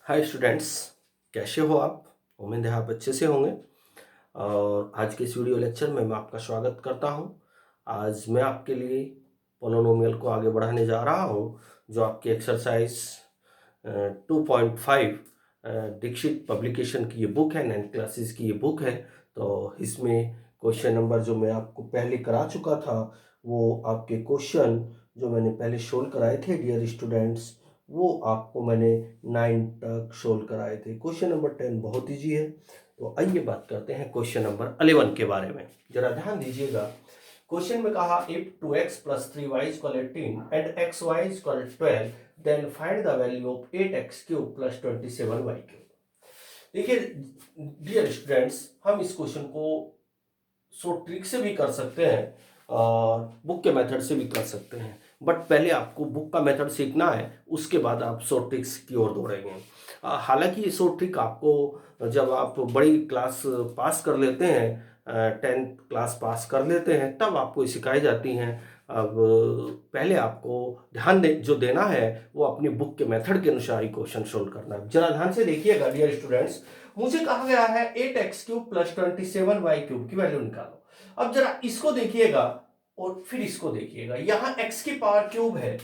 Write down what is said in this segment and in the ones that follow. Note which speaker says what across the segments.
Speaker 1: Hi students, कैसे हो आप? उम्मीद है आप अच्छे से होंगे। और आज के इस वीडियो लेक्चर में मैं आपका स्वागत करता हूं। आज मैं आपके लिए पोलिनोमियल को आगे बढ़ाने जा रहा हूं, जो आपकी एक्सरसाइज 2.5 दीक्षित पब्लिकेशन की ये बुक है, 9 क्लासेस की ये बुक है। तो इसमें क्वेश्चन नंबर जो मैं आपको पहले करा चुका था, वो आपके क्वेश्चन जो मैंने पहले सोल्व कराए थे डियर स्टूडेंट्स, वो आपको मैंने 9 तक सोल्व कराए थे। क्वेश्चन नंबर 10 बहुत ईजी है। तो आइए बात करते हैं क्वेश्चन नंबर 11 के बारे में। जरा ध्यान दीजिएगा। क्वेश्चन में कहा if 2x plus 3y is equal to 18 and xy is equal to 12, then find the value of 8x cube plus 27y cube। देखिए डियर स्टूडेंट्स, हम इस क्वेश्चन को सो ट्रिक से भी कर सकते हैं और बुक के मेथड से भी कर सकते हैं, बट पहले आपको बुक का मेथड सीखना है, उसके बाद आप शॉर्ट ट्रिक्स की ओर दौड़ेंगे। हालांकि ये शॉर्ट ट्रिक आपको जब आप बड़ी क्लास पास कर लेते हैं, 10th क्लास पास कर लेते हैं, तब आपको सिखाई जाती हैं। अब पहले आपको ध्यान जो देना है वो अपनी बुक के मेथड के अनुसार ही क्वेश्चन सोल्व करना है। जरा ध्यान से देखिएगा डियर स्टूडेंट्स। मुझे कहा गया है 8x cube plus 27y cube की वैल्यू निकालो। अब जरा इसको देखिएगा और फिर इसको देखिएगा। यहां x की पावर क्यूब है,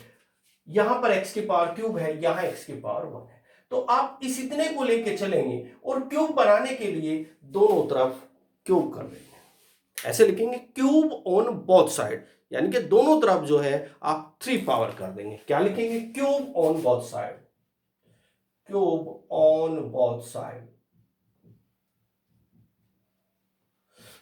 Speaker 1: यहां पर x की पावर क्यूब है, यहां x की पावर 1 है। तो आप इस इतने को लेके चलेंगे और क्यूब बनाने के लिए दोनों तरफ क्यूब कर देंगे। ऐसे लिखेंगे क्यूब ऑन बोथ साइड, यानी कि दोनों तरफ जो है आप 3 पावर कर देंगे। क्या लिखेंगे? Cube on both side, cube on both side.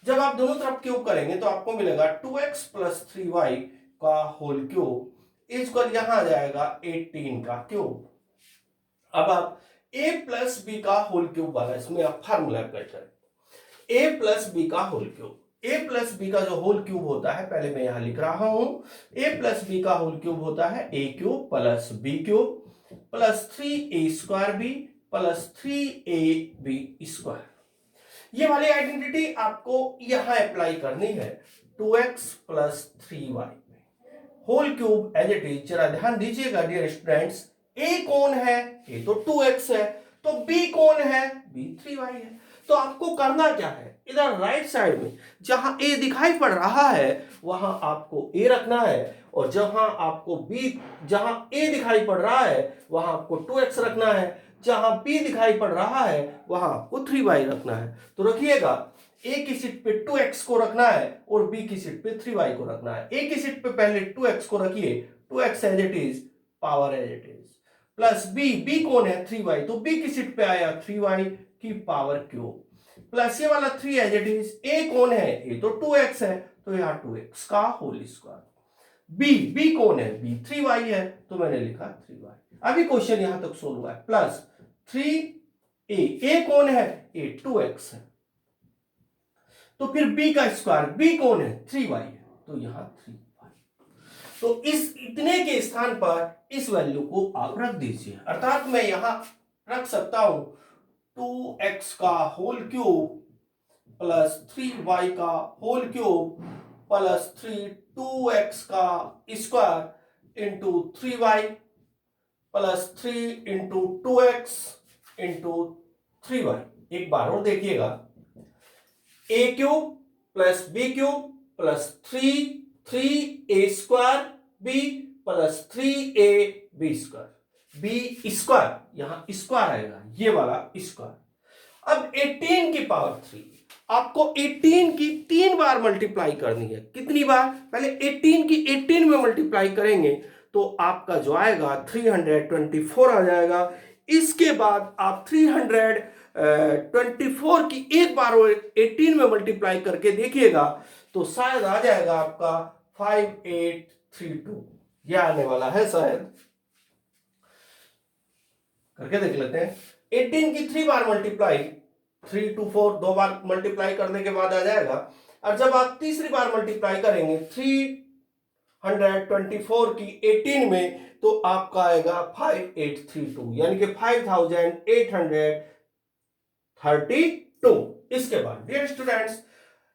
Speaker 1: जब आप दोनों तरफ क्यूब करेंगे तो आपको मिलेगा 2x प्लस 3y का होल क्यूब इक्वल यहां आ जाएगा 18 का क्यूब। अब आप a प्लस बी का होल क्यूब वाला इसमें आप फार्मूला अप्लाई करें। a प्लस बी का whole cube, a plus b का जो होल क्यूब होता है, पहले मैं यहां लिख रहा हूं, a प्लस बी का होल क्यूब होता है a cube plus b cube plus 3a square b plus 3ab square. ये वाली आइडेंटिटी आपको यहां अप्लाई करनी है 2x plus 3y whole cube as it is. जरा ध्यान दीजिएगा डियर स्टूडेंट्स, a कौन है? a तो 2x है, तो b कौन है? b 3y है। तो आपको करना क्या है? इधर राइट साइड में जहां a दिखाई पड़ रहा है वहां आपको a रखना है, और जहां a दिखाई पड़ रहा है वहां आपको 2x रखना है, जहां b दिखाई पड़ रहा है वहां आपको 3y रखना है। तो रखिएगा, a की सीट पे 2x को रखना है और b की सीट पे 3y को रखना है। a की सीट पे पहले 2x को रखिए, 2x as it is, power as it is, plus b कौन है? 3y, तो b की सीट पे आया 3y की पावर क्यूब, प्लस ये वाला 3 एज इट इज। a कौन है? a तो 2x है, तो यहां 2x का होल स्क्वायर। b कौन है? b 3y है, तो मैंने लिखा 3y। अभी क्वेश्चन यहां तक सोल्व हुआ है। प्लस 3a कौन है? a 2x है, तो फिर b का स्क्वायर, b कौन है? 3y है, तो यहां 3y। तो इस इतने के स्थान पर इस वैल्यू को आप रख दीजिए, अर्थात मैं यहां रख सकता हूं 2x का होल क्यूब प्लस 3y का होल क्यूब प्लस 2x का square into 3y plus 3 into 2x into 3y। एक बार और देखिएगा, a cube plus b cube plus 3a square b plus 3ab square, b square, यहां square आएगा, ये वाला square. अब 18 की पावर 3 आपको 18 की 3 बार मल्टीप्लाई करनी है। कितनी बार? पहले 18 की 18 में मल्टीप्लाई करेंगे तो आपका जो आएगा 324 आ जाएगा। इसके बाद आप 324 की एक बार 18 में मल्टीप्लाई करके देखिएगा तो शायद आ जाएगा आपका 5832, ये आने वाला है शायद। करके देख लेते हैं। 18 की 3 बार मल्टीप्लाई, 3 to 4 दो बार मल्टीप्लाई करने के बाद आ जाएगा, और जब आप तीसरी बार मल्टीप्लाई करेंगे 324 की 18 में तो आपका आएगा 5832, यानी कि 5832। इसके बाद डियर स्टूडेंट्स,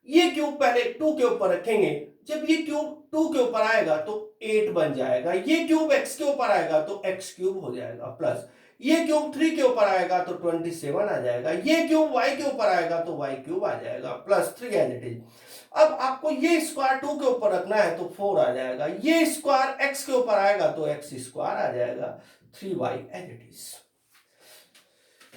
Speaker 1: ये क्यूब पहले 2 के ऊपर रखेंगे, जब ये क्यूब 2 के ऊपर आएगा तो 8 बन जाएगा, ये क्यूब x के ऊपर आएगा तो x क्यूब हो जाएगा, प्लस ये क्यूब 3 के ऊपर आएगा तो 27 आ जाएगा, ये क्यूब y के ऊपर आएगा तो y क्यूब आ जाएगा प्लस 3 एज इट इज। अब आपको ये स्क्वायर 2 के ऊपर रखना है तो 4 आ जाएगा, ये स्क्वायर x के ऊपर आएगा तो x स्क्वायर आ जाएगा 3y एज इट इज।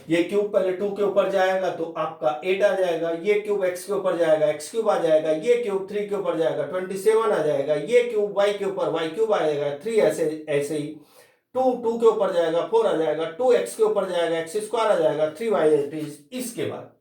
Speaker 1: ये क्यूब पहले 2 के ऊपर जाएगा तो आपका 8 आ जाएगा, ये क्यूब x के ऊपर जाएगा x क्यूब आ जाएगा, ये क्यूब 3 के ऊपर जाएगा 27 आ जाएगा, ये क्यूब y के ऊपर y क्यूब आ जाएगा 3, ऐसे ऐसे ही 2 के ऊपर जाएगा 4 आ जाएगा, 2x के ऊपर जाएगा x स्क्वायर आ जाएगा 3y एट इज। इसके बाद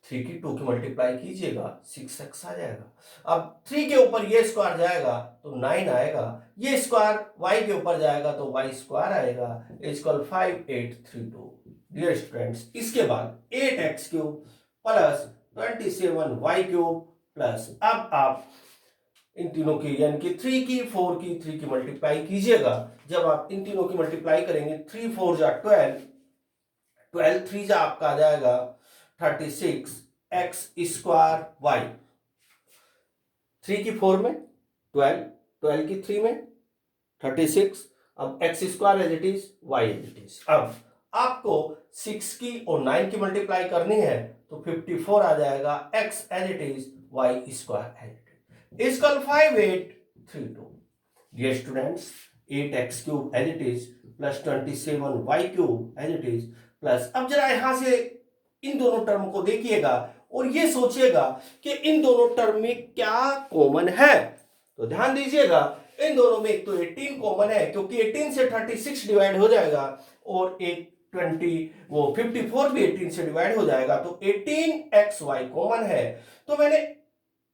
Speaker 1: 3 की 2 की मल्टीप्लाई कीजिएगा 6x आ जाएगा। अब 3 के ऊपर ये स्क्वायर जाएगा तो 9 आएगा, ये स्क्वायर y के ऊपर जाएगा तो y स्क्वायर आएगा इक्वल 5832। डियर स्टूडेंट्स, इसके बाद 8x cube plus 27y cube plus, अब आप इन तीनों की यानी कि 3 की 4 की 3 की मल्टीप्लाई कीजिएगा। जब आप इन तीनों की मल्टीप्लाई करेंगे 3 4 जा 12, 12 3 जा आपका आ जाएगा 36 x स्क्वायर y, 3 की 4 में 12, 12 की 3 में 36, अब x square as it is y as it is. अब आपको 6 की और 9 की मल्टीप्लाई करनी है तो 54 आ जाएगा, x as it is y square as it is equal 5832। Dear students, 8x cube as it is plus 27y cube as it is plus, अब जरा यहां से इन दोनों टर्म को देखिएगा और ये सोचिएगा कि इन दोनों टर्म में क्या कॉमन है। तो ध्यान दीजिएगा, इन दोनों में एक तो 18 कॉमन है क्योंकि 18 से 36 डिवाइड हो जाएगा और एक 54 भी 18 से डिवाइड हो जाएगा, तो 18xy कॉमन है। तो मैंने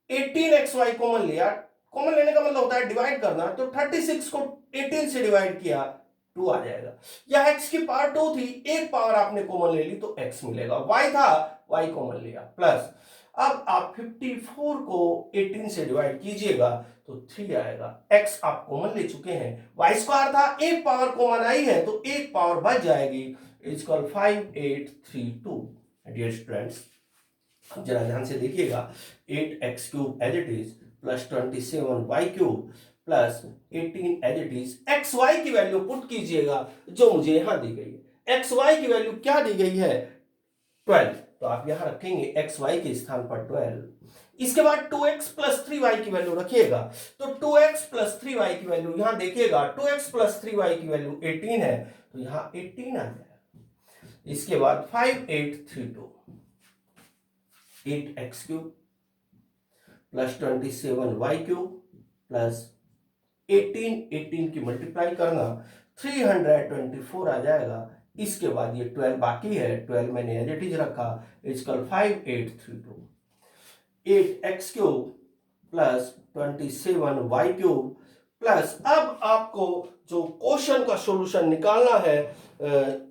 Speaker 1: 18xy कॉमन लिया, कॉमन लेने का मतलब होता है डिवाइड करना, तो 36 को 18 से डिवाइड किया 2 आ जाएगा। या x की पावर 2 थी, एक पावर आपने कॉमन ले ली तो x मिलेगा, y था y कॉमन लिया प्लस, अब आप 54 को 18 से डिवाइड कीजिएगा तो 3 आएगा, x आप कॉमन ले चुके हैं, y स्क्वायर था, एक पावर कॉमन आई है तो एक पावर बच जाएगी इक्वल 5832। डियर स्टूडेंट्स, अब जरा ध्यान से देखिएगा, 8x cube as it is plus 27y cube plus 18 as it is, xy की वैल्यू पुट कीजिएगा जो मुझे यहां दी गई है। xy की वैल्यू क्या दी गई है 12, तो आप यहां रखेंगे xy के स्थान पर 12। इसके बाद 2x प्लस 3y की वैल्यू रखिएगा, तो 2x प्लस 3y की वैल्यू यहां देखिएगा, 2x प्लस 3y की वैल्यू 18 है तो यहां 18 आ जाएगा। इसके बाद 5832, 8x cube plus 27y cube plus 18 की मल्टीप्लाई करना 324 आ जाएगा। इसके बाद ये 12 बाकी है, 12 मैंने एज इट इज रखा equal 5832, 8x cube plus 27y cube plus, अब आपको जो क्वेश्चन का सॉल्यूशन निकालना है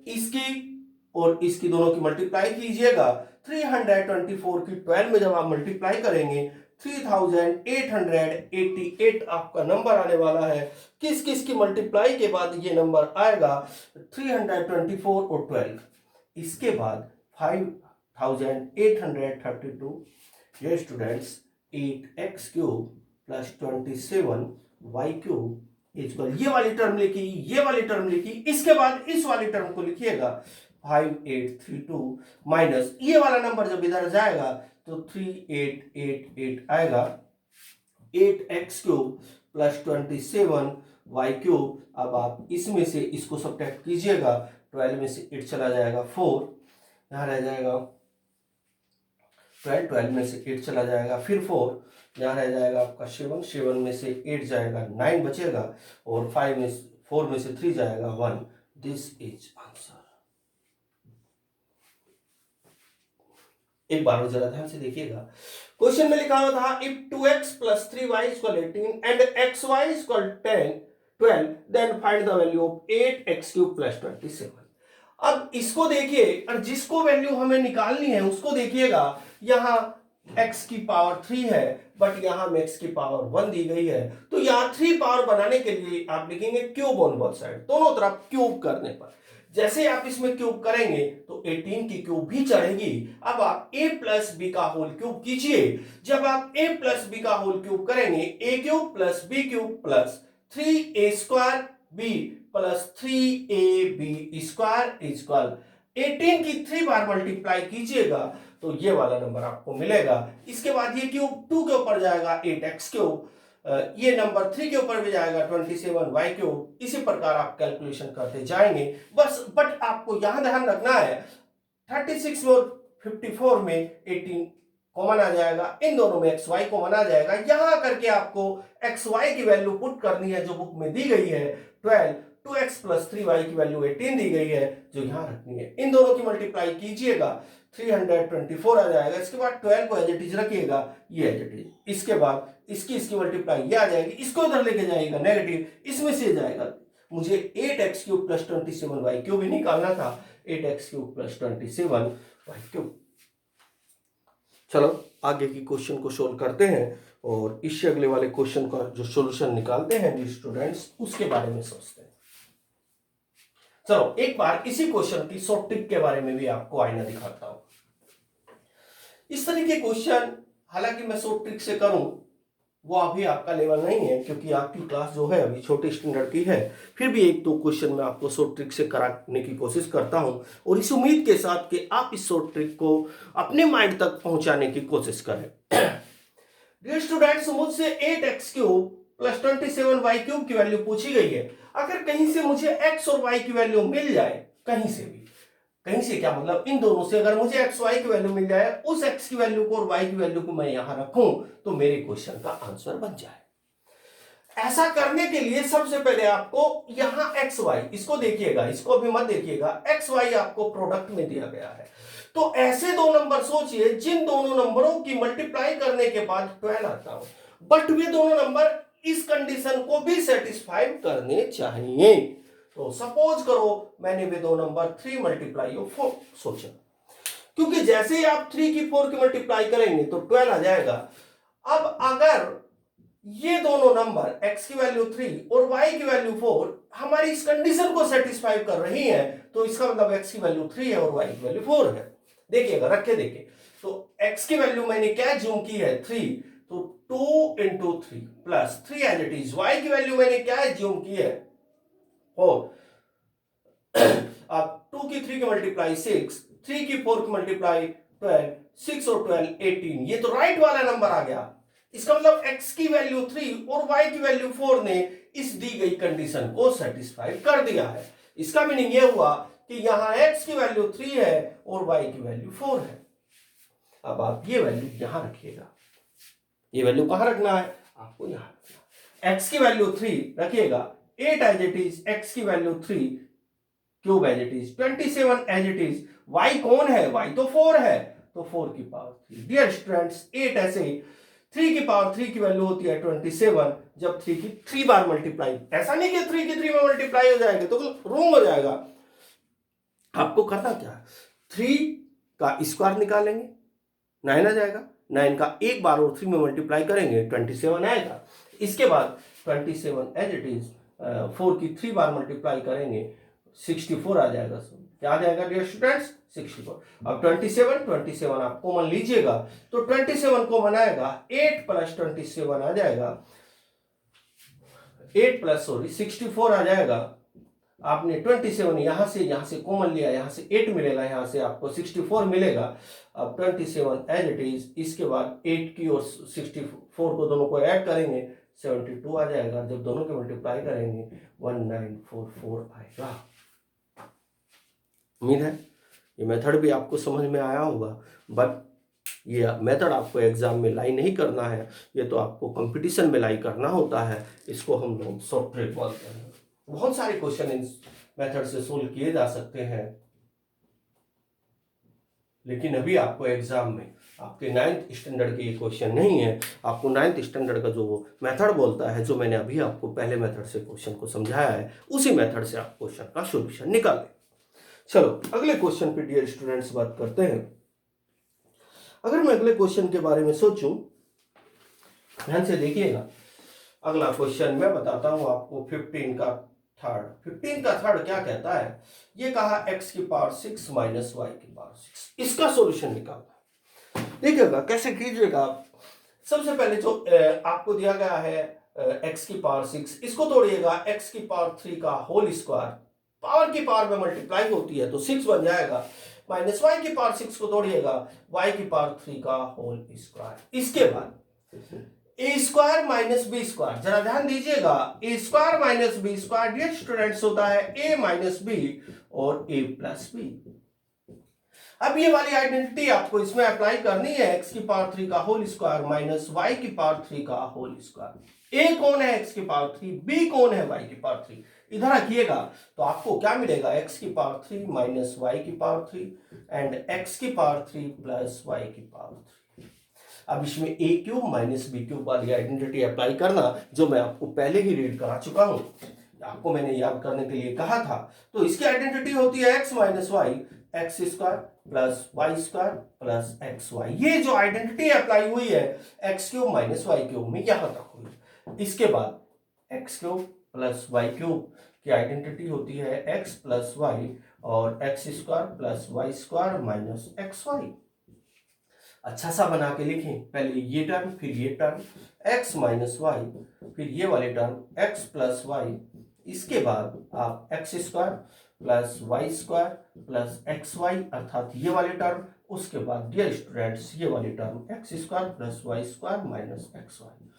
Speaker 1: इसकी और इसकी दोनों की मल्टीप्लाई कीजिएगा। 324 की 12 में जब आप मल्टीप्लाई करेंगे 3888 आपका नंबर आने वाला है। किस किस की मल्टीप्लाई के बाद ये नंबर आएगा 324 और 12, इसके बाद 5832। ये students 8x cube plus 27y cube equal, ये वाली टर्म लिखी, ये वाली टर्म लिखी, इसके बाद इस वाली टर्म को लिखिएगा 5832 माइनस ये वाला नंबर जब इधर जाएगा तो 3888 आएगा, 8x cube plus 27y cube. अब आप इसमें से इसको सब्ट्रैक्ट कीजिएगा, 12 में से 8 चला जाएगा 4, यहाँ रह जाएगा 12 में से 8 चला जाएगा फिर 4, यहाँ रह जाएगा आपका 7 में से 8 जाएगा 9 बचेगा और 4 में से 3 जाएगा 1। This is answer. एक बार जरा ध्यान से देखिएगा, क्वेश्चन में लिखा हुआ था if 2x plus 3y equal 18 and xy equal 12 then find the value of 8x cube plus 27। अब इसको देखिए और जिसको वैल्यू हमें निकालनी है उसको देखिएगा, यहां x की पावर 3 है बट यहां में x की पावर 1 दी गई है, तो यहां 3 पावर बनाने के लिए आप लिखेंगे क्यूब ऑन बोथ साइड, दोनों तरफ क्यूब करने पर जैसे आप इसमें क्यूब करेंगे तो 18 की क्यूब भी चढ़ेगी। अब आप a प्लस बी का होल क्यूब कीजिए, जब आप a प्लस बी का होल क्यूब करेंगे a cube plus b cube plus 3a square b plus 3ab square equal 18 की 3 बार मल्टीप्लाई कीजिएगा तो ये वाला नंबर आपको मिलेगा। इसके बाद ये क्यूब 2 के ऊपर जाएगा 8x क्यूब, ये नंबर 3 के ऊपर भी जाएगा 27y क्यूब। इसी प्रकार आप कैलकुलेशन करते जाएंगे बस। बट आपको यहां ध्यान रखना है 36 और 54 में 18 कॉमन आ जाएगा, इन दोनों में xy कॉमन आ जाएगा। यहां करके आपको xy की वैल्यू पुट करनी है जो बुक में दी गई है 12, 2x प्लस 3y की वैल्यू 18 दी गई है जो यहां रखनी है। इन दोनों की मल्टीप्लाई कीजिएगा 324 आ जाएगा। इसके बाद 12 को एज इट इज रखिएगा, ये एज इट इज। इसके बाद इसकी मल्टीप्लाई ये आ जाएगी, इसको इधर लेके जाइएगा नेगेटिव, इसमें से जाएगा। मुझे 8x cube plus 27y cube भी निकालना था, 8x cube plus 27y cube. चलो आगे की क्वेश्चन को सोल्व करते हैं और इससे अगले वाले क्वेश्चन का जो सॉल्यूशन निकालते हैं स्टूडेंट्स उसके बारे में सोचते हैं। चलो एक बार इसी क्वेश्चन की शॉर्ट ट्रिक के बारे में भी आपको आईना दिखाता हूं। इस तरह के क्वेश्चन हालांकि मैं शॉर्ट ट्रिक से करूं वो अभी आपका लेवल नहीं है क्योंकि आपकी क्लास जो है अभी छोटे स्टैंडर्ड की है, फिर भी एक दो क्वेश्चन मैं आपको शॉर्ट ट्रिक से कराने की कोशिश करता हूं और इस उम्मीद के साथ कि आप इस शॉर्ट ट्रिक को अपने माइंड तक पहुंचाने की कोशिश करें। डियर स्टूडेंट्स, मुझसे 8x cube plus 27y cube की वैल्यू पूछी गई है। अगर कहीं से मुझे x और y की वैल्यू मिल जाए, कहीं से भी, कहीं से क्या मतलब इन दोनों से अगर मुझे एक्स वाई की वैल्यू मिल जाए, उस एक्स की वैल्यू को और वाई की वैल्यू को मैं यहां रखूं तो मेरे क्वेश्चन का आंसर बन जाए। ऐसा करने के लिए सबसे पहले आपको यहां एक्स वाई, इसको देखिएगा, इसको अभी मत देखिएगा, एक्स वाई आपको प्रोडक्ट में दिया गया है। तो ऐसे दो नंबर सोचिए जिन दोनों नंबरों की मल्टीप्लाई करने के बाद 12 आता हो, बट वे दोनों नंबर इस कंडीशन को भी सेटिस्फाई करने चाहिए। तो सपोज करो मैंने वे दो नंबर 3 मल्टीप्लाई ऑफ 4 सोचा, क्योंकि जैसे ही आप 3 की 4 की मल्टीप्लाई करेंगे तो 12 आ जाएगा। अब अगर ये दोनों नंबर x की वैल्यू 3 और y की वैल्यू 4 हमारी इस कंडीशन को सेटिस्फाई कर रही है तो इसका मतलब x की वैल्यू 3 है और y की वैल्यू 4 है। देखिएगा, रख के देखिए, तो x की वैल्यू मैंने क्या ज्यूम की है 3, तो 2 into 3 plus 3 as it is. y की वैल्यू मैंने क्या ज्यूम की है 4। अब 2 की 3 की मल्टीप्लाई 6, 3 की 4 की मल्टीप्लाई 12, 6 और 12 18, ये तो राइट वाला नंबर आ गया। इसका मतलब x की वैल्यू 3 और y की वैल्यू 4 ने इस दी गई कंडीशन को सेटिस्फाई कर दिया है। इसका मीनिंग ये हुआ कि यहां x की वैल्यू 3 है और y की वैल्यू 4 है। अब आप ये वैल्यू यहां रखिएगा, ये वैल्यू कहां रखना है आपको, यहां रखना। x की वैल्यू 3 रखिएगा, 8 एज इट इज, x की value 3 cube as it is, 27 as it is. y कौन है, y तो 4 है, तो 4 की पावर 3। डियर स्टूडेंट्स, 8 ऐसे 3 की पावर 3 की वैल्यू होती है 27, जब 3 की 3 बार मल्टीप्लाई, ऐसा नहीं कि 3 की 3 में मल्टीप्लाई हो जाएगा तो रॉन्ग हो जाएगा। आपको करना क्या है, 3 का स्क्वायर निकालेंगे, 9 आ जाएगा, 9 का एक बार और 3 में मल्टीप्लाई करेंगे 27 आएगा। इसके बाद 27 एज इट इज, 4 की 3 बार मल्टीप्लाई करेंगे 64 आ जाएगा। क्या आ जाएगा डियर स्टूडेंट्स, 64। अब 27 आप कॉमन लीजिएगा तो 27 कॉमन आएगा, 8 प्लस 27 आ जाएगा, 64 आ जाएगा। आपने 27 यहां से कॉमन लिया, यहां से 8 मिलेगा, यहां से आपको 64 मिलेगा। अब 27 एज इट इज, इसके बाद 8 की और 64 को दोनों को ऐड करेंगे 72 आ जाएगा। जब दोनों के मल्टीप्लाई करेंगे 1944 आएगा। उम्मीद है ये मेथड भी आपको समझ में आया होगा, बट ये मेथड आपको एग्जाम में लाई नहीं करना है, ये तो आपको कंपटीशन में लाई करना होता है। इसको हम लोग शॉर्ट ट्रिक बोलते हैं। बहुत सारे क्वेश्चन इन मेथड से सोल्व किए जा सकते हैं, लेकिन अभी आपको एग्जाम में आपके 9th स्टैंडर्ड के ये क्वेश्चन नहीं है। आपको 9th स्टैंडर्ड का जो मेथड बोलता है, जो मैंने अभी आपको पहले मेथड से क्वेश्चन को समझाया है, उसी मेथड से आप क्वेश्चन का सॉल्यूशन निकालें। चलो अगले क्वेश्चन पे डियर स्टूडेंट्स बात करते हैं। अगर मैं अगले क्वेश्चन के बारे में सोचूं, ध्यान से देखिएगा, अगला क्वेश्चन मैं बताता हूं आपको 15 का थर्ड क्या कहता है। ये कहा x की पावर 6 माइनस y की पावर 6, इसका सॉल्यूशन निकालना। देखिएगा कैसे कीजिएगा आप। सबसे पहले जो आपको दिया गया है एक्स की पावर 6, इसको तोड़िएगा एक्स की पावर 3 का होल स्क्वायर, पावर की पावर में मल्टीप्लाई होती है तो 6 बन जाएगा, माइनस वाई की पावर 6 को तोड़िएगा वाई की पावर 3 का होल स्क्वायर। इसके बाद A square minus B square, जरा ध्यान दीजिएगा, A square minus B square dear students होता है ए माइनस बी और ए प्लस बी। अब ये वाली आइडेंटिटी आपको इसमें अप्लाई करनी है, एक्स की पावर 3 का होल स्क्वायर माइनस वाई की पावर 3 का होल स्क्वायर। ए कौन है एक्स की पावर 3, बी कौन है वाई की पावर 3, इधर रखिएगा तो आपको क्या मिलेगा, एक्स की पावर 3 माइनस वाई की पावर 3 एंड एक्स की पावर 3 प्लस वाई की पावर 3। अब इसमें ए क्यूब माइनस बी क्यूब वाली आइडेंटिटी अप्लाई करना, जो मैं आपको पहले ही रीड करा चुका हूं, आपको मैंने याद करने के लिए कहा था। तो इसकी आइडेंटिटी होती है x minus y x square plus y square plus x y. ये जो आइडेंटिटी अप्लाई हुई है x cube minus y cube में, यहां तक हुई। इसके बाद x cube plus y cube की आइडेंटिटी होती है एक्स प्लस वाई और x square plus y square minus x y. अच्छा सा बना के लिखें, पहले ये टर्म फिर ये टर्म x माइनस वाई, फिर ये वाले टर्म x प्लस वाई, इसके बाद आप x square plus y square plus x y अर्थात ये वाले टर्म, उसके बाद डियर स्टूडेंट्स ये वाले term x square plus y square minus x y.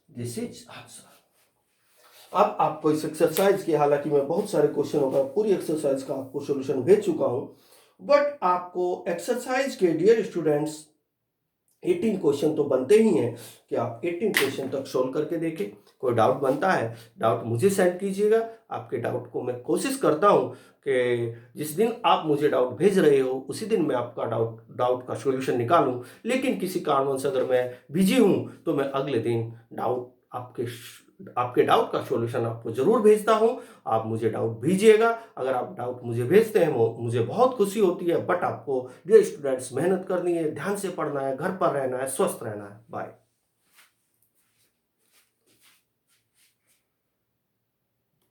Speaker 1: This is answer. अब आपको इस एक्सरसाइज की, हालांकि मैं बहुत सारे क्वेश्चनों का पूरी एक्सरसाइज का आपको सॉल्यूशन भेज चुका हूं, बट आपको एक्सरसाइज के डियर स्टूडेंट्स 18 क्वेश्चन तो बनते ही हैं कि आप 18 क्वेश्चन तक सोल्व करके देखें। कोई डाउट बनता है, डाउट मुझे सेंड कीजिएगा। आपके डाउट को मैं कोशिश करता हूं कि जिस दिन आप मुझे डाउट भेज रहे हो उसी दिन मैं आपका डाउट का सॉल्यूशन निकालूं, लेकिन किसी कारणवश अगर मैं बिजी हूं तो मैं अगले दिन आपके डाउट का सॉल्यूशन आपको जरूर भेजता हूं। आप मुझे डाउट भेजिएगा। अगर आप डाउट मुझे भेजते हैं मुझे बहुत खुशी होती है, बट आपको डियर स्टूडेंट्स मेहनत करनी है, ध्यान से पढ़ना है, घर पर रहना है, स्वस्थ रहना है। बाय।